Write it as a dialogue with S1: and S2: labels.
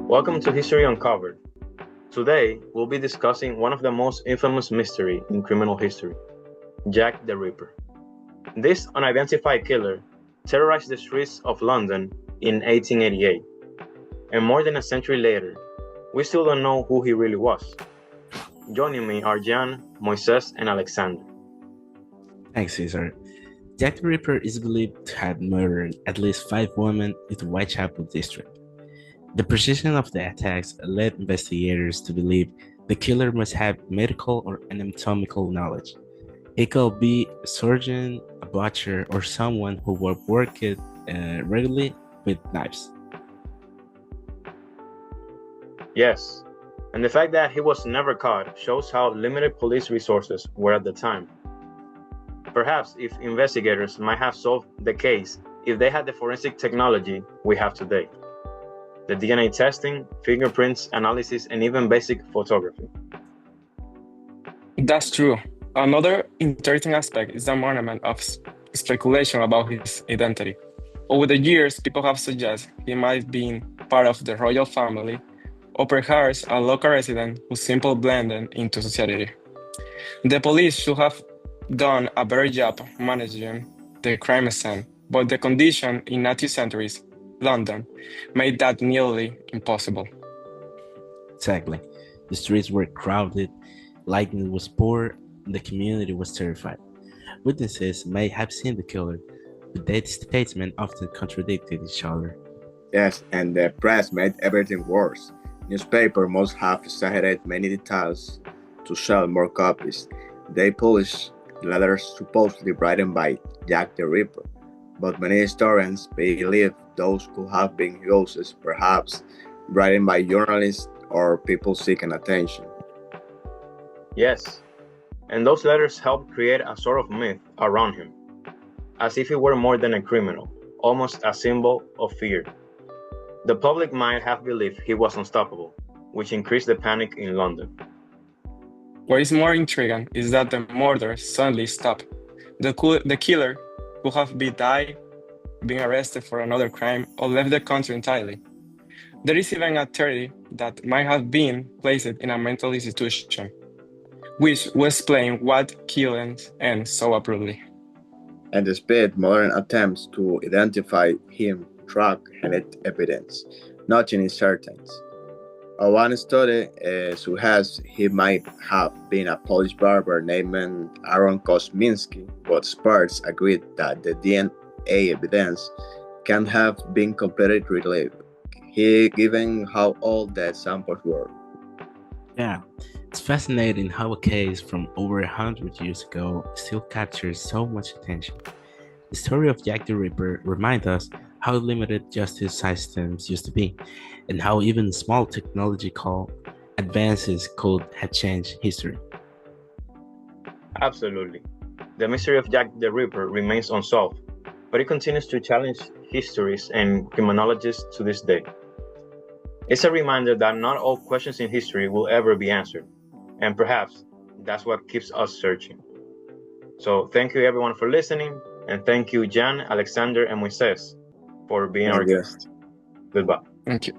S1: Welcome to History Uncovered. Today, we'll be discussing one of the most infamous mysteries in criminal history, Jack the Ripper. This unidentified killer terrorized the streets of London in 1888, and more than a century later, we still don't know who he really was. Joining me are Jan, Moises, and Alexander.
S2: Thanks, Caesar. Jack the Ripper is believed to have murdered at least 5 women in the Whitechapel district. The precision of the attacks led investigators to believe the killer must have medical or anatomical knowledge. He could be a surgeon, a butcher, or someone who worked regularly with knives.
S1: Yes, and the fact that he was never caught shows how limited police resources were at the time. Perhaps if investigators might have solved the case if they had the forensic technology we have today. The DNA testing, fingerprints analysis, and even basic photography.
S3: That's true. Another interesting aspect is the monument of speculation about his identity. Over the years, people have suggested he might have been part of the royal family, or perhaps a local resident who simply blended into society. The police should have done a better job managing the crime scene, but the condition in 19th century London made that nearly impossible.
S2: Exactly. The streets were crowded, lighting was poor, and the community was terrified. Witnesses may have seen the killer, but their statements often contradicted each other.
S4: Yes, and the press made everything worse. Newspaper must have exaggerated many details to sell more copies. They published letters supposedly written by Jack the Ripper, but many historians believe those could have been uses, perhaps written by journalists or people seeking attention.
S1: Yes, and those letters helped create a sort of myth around him, as if he were more than a criminal, almost a symbol of fear. The public might have believed he was unstoppable, which increased the panic in London.
S3: What is more intriguing is that the murder suddenly stopped. The killer could have died, been arrested for another crime, or left the country entirely. There is even a theory that might have been placed in a mental institution, which will explain what killings end so abruptly.
S4: And despite modern attempts to identify him track genetic evidence, nothing is certain. One study suggests he might have been a Polish barber named Aaron Kosminski, but experts agreed that the DNA evidence can have been completely relieved, given how old the samples were.
S2: Yeah, it's fascinating how a case from over 100 years ago still captures so much attention. The story of Jack the Ripper reminds us how limited justice systems used to be, and how even small technological advances could have changed history.
S1: Absolutely. The mystery of Jack the Ripper remains unsolved, but it continues to challenge histories and criminologists to this day. It's a reminder that not all questions in history will ever be answered, and perhaps that's what keeps us searching. So thank you everyone for listening, and thank you Jan, Alexander, and Moises for being our
S4: Thank you.
S1: guests. Goodbye.
S3: Thank you.